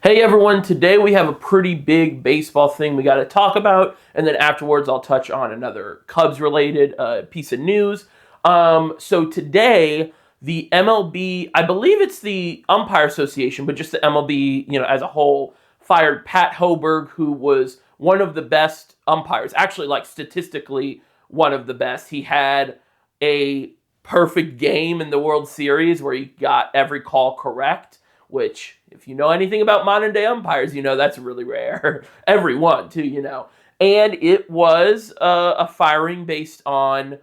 Hey everyone, today we have a pretty big baseball thing we got to talk about, and then afterwards I'll touch on another Cubs related piece of news. So today, the MLB, I believe it's the Umpire Association, but just the MLB, as a whole, fired Pat Hoberg, who was one of the best umpires, actually, like statistically, one of the best. He had a perfect game in the World Series where he got every call correct, which, if you know anything about modern day umpires, that's really rare. Everyone, too. And it was a firing based on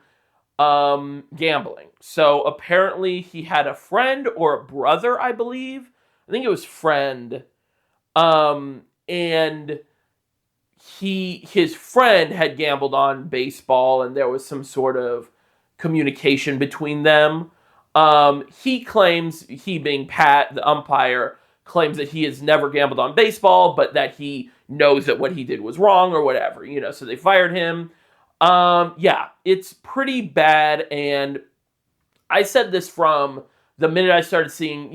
gambling. So apparently he had a friend or a brother, I believe. I think it was friend. And his friend had gambled on baseball, and there was some sort of communication between them. He claims, he being Pat, the umpire, claims that he has never gambled on baseball, but that he knows that what he did was wrong or whatever, so they fired him. Yeah, it's pretty bad, and I said this from the minute I started seeing,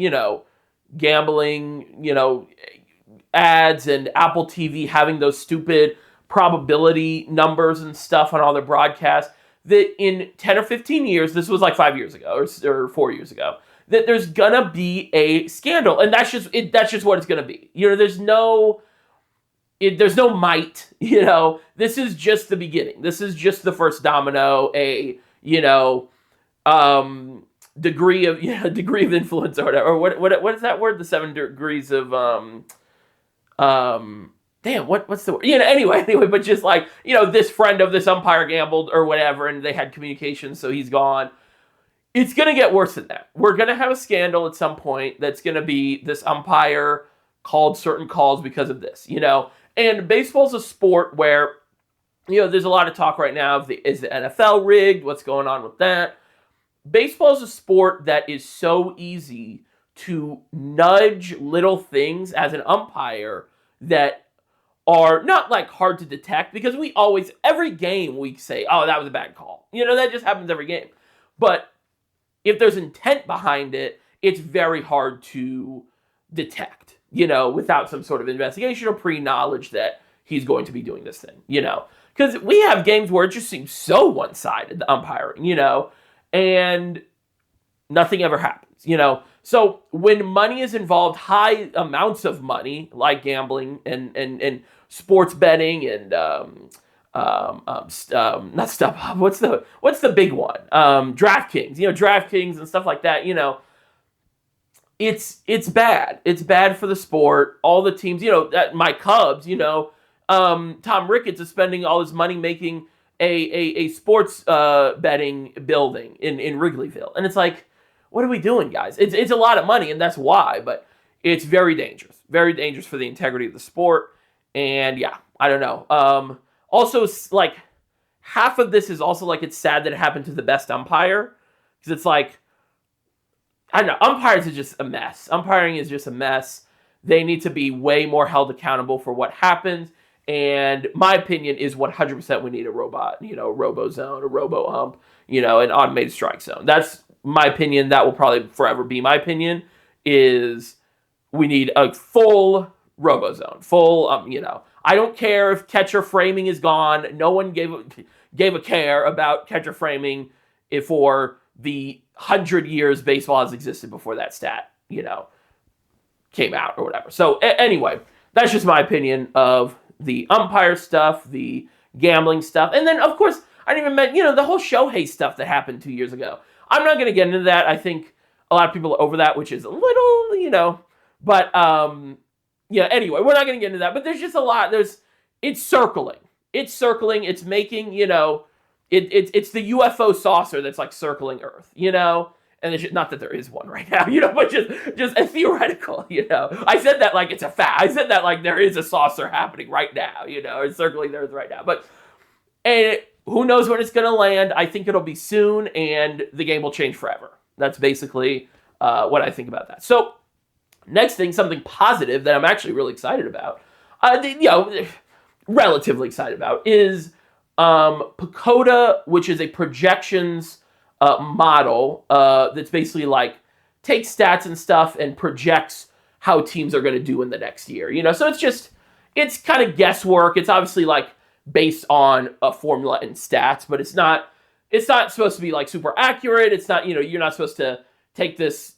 gambling, ads and Apple TV having those stupid probability numbers and stuff on all their broadcasts, that in 10 or 15 years, this was like 5 years ago or 4 years ago, that there's gonna be a scandal, and that's just what it's gonna be. There's no might. This is just the beginning. This is just the first domino. Degree of influence or whatever. Or what is that word? The 7 degrees of what's the word? Anyway, but just like, this friend of this umpire gambled or whatever, and they had communication, so he's gone. It's going to get worse than that. We're going to have a scandal at some point that's going to be this umpire called certain calls because of this, And baseball's a sport where, there's a lot of talk right now of is the NFL rigged? What's going on with that? Baseball's a sport that is so easy to nudge little things as an umpire that are not like hard to detect, because every game we say, oh, that was a bad call. That just happens every game. But if there's intent behind it, it's very hard to detect, without some sort of investigation or pre-knowledge that he's going to be doing this thing, Because we have games where it just seems so one-sided, the umpiring, and nothing ever happens, So when money is involved, high amounts of money, like gambling and sports betting and not StubHub. What's the big one? DraftKings. DraftKings and stuff like that. It's bad. It's bad for the sport. All the teams. My Cubs. Tom Ricketts is spending all his money making a sports betting building in Wrigleyville, and it's like, what are we doing, guys? It's a lot of money, and that's why, but it's very dangerous. Very dangerous for the integrity of the sport. And yeah, I don't know. Also, like, half of this is also like, it's sad that it happened to the best umpire, because it's like, I don't know, umpires are just a mess. Umpiring is just a mess. They need to be way more held accountable for what happens. And my opinion is 100% we need a robot, robo zone, a robo ump, an automated strike zone. That's my opinion. That will probably forever be my opinion, is we need a full robo zone, full, I don't care if catcher framing is gone. No one gave a care about catcher framing for the 100 years baseball has existed before that stat, came out or whatever. So anyway, that's just my opinion of the umpire stuff, the gambling stuff. And then, of course, I didn't even mention, the whole Shohei stuff that happened 2 years ago. I'm not going to get into that. I think a lot of people are over that, which is a little, but, anyway, we're not going to get into that. But there's just a lot. It's circling. It's making, it's the UFO saucer that's like circling Earth, And it's just, not that there is one right now, but just a theoretical, I said that like it's a fact. I said that like there is a saucer happening right now, it's circling the Earth right now. But who knows when it's going to land? I think it'll be soon, and the game will change forever. That's basically what I think about that. So, next thing, something positive that I'm actually really excited about, relatively excited about, is Pacoda, which is a projections model that's basically like takes stats and stuff and projects how teams are going to do in the next year. So it's kind of guesswork. It's obviously like based on a formula and stats, but it's not supposed to be like super accurate. It's not, you're not supposed to take this,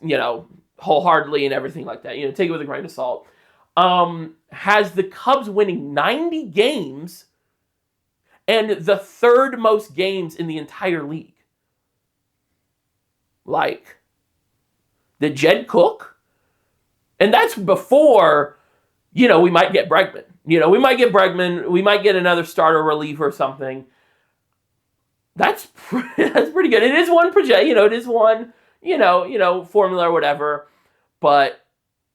wholeheartedly and everything like that. Take it with a grain of salt. Has the Cubs winning 90 games and the third most games in the entire league. Like, did Jed cook? And that's before, we might get Bregman. We might get Bregman. We might get another starter reliever or something. That's pretty good. It is one project, it is one, formula or whatever. But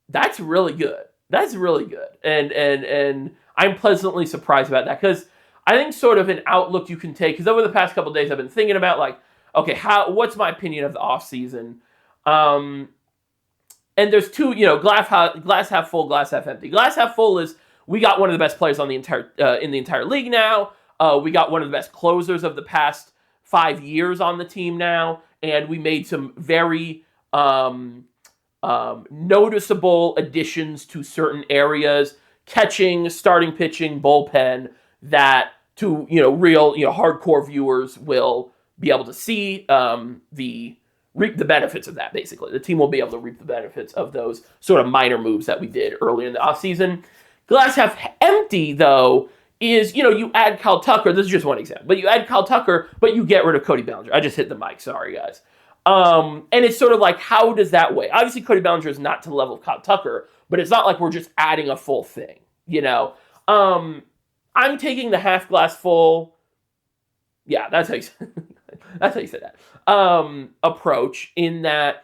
that's really good. That's really good. And I'm pleasantly surprised about that, because I think sort of an outlook you can take, because over the past couple of days I've been thinking about, like, okay, what's my opinion of the offseason? And there's two, glass half full, glass half empty. Glass half full is we got one of the best players on the entire league now. We got one of the best closers of the past 5 years on the team now, and we made some very noticeable additions to certain areas, catching, starting pitching, bullpen, that to real hardcore viewers will be able to see reap the benefits of that. Basically, the team will be able to reap the benefits of those sort of minor moves that we did earlier in the offseason. Glass half empty, though, is, you add Kyle Tucker. This is just one example, but you add Kyle Tucker, but you get rid of Cody Bellinger. I just hit the mic. Sorry, guys. And it's sort of like, how does that weigh? Obviously, Cody Bellinger is not to the level of Kyle Tucker, but it's not like we're just adding a full thing, I'm taking the half glass full. Yeah, that's how you say that. Approach, in that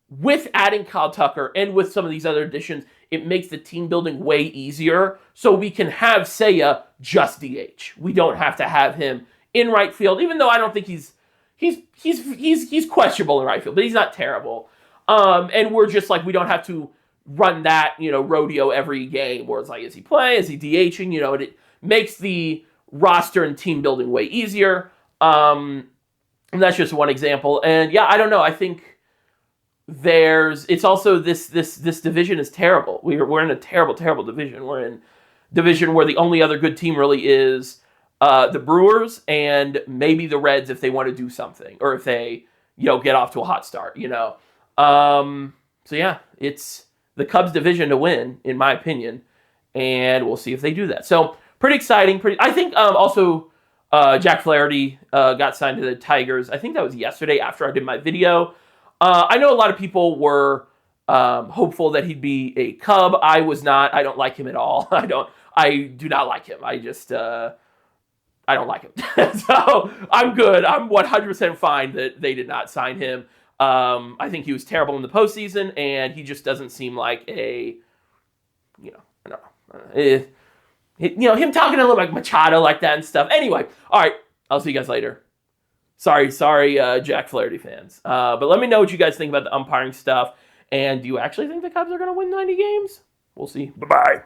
with adding Kyle Tucker and with some of these other additions, it makes the team building way easier. So we can have Seiya just DH. We don't have to have him in right field, even though I don't think he's questionable in right field, but he's not terrible. And we're just like, we don't have to run that, rodeo every game where it's like, is he playing? Is he DHing? And it makes the roster and team building way easier. And that's just one example. And yeah, I don't know. I think it's also this division is terrible. We're in a terrible, terrible division. We're in division where the only other good team really is the Brewers and maybe the Reds if they want to do something, or if they, get off to a hot start, So yeah, it's the Cubs division to win, in my opinion, and we'll see if they do that. So pretty exciting. I think also Jack Flaherty got signed to the Tigers. I think that was yesterday after I did my video. I know a lot of people were hopeful that he'd be a Cub. I was not. I don't like him at all. I do not like him. I just I don't like him. So I'm good. I'm 100% fine that they did not sign him. I think he was terrible in the postseason, and he just doesn't seem like a, I don't know. Him talking a little like Machado like that and stuff. Anyway, all right. I'll see you guys later. Sorry, Jack Flaherty fans. But let me know what you guys think about the umpiring stuff. And do you actually think the Cubs are going to win 90 games? We'll see. Bye-bye.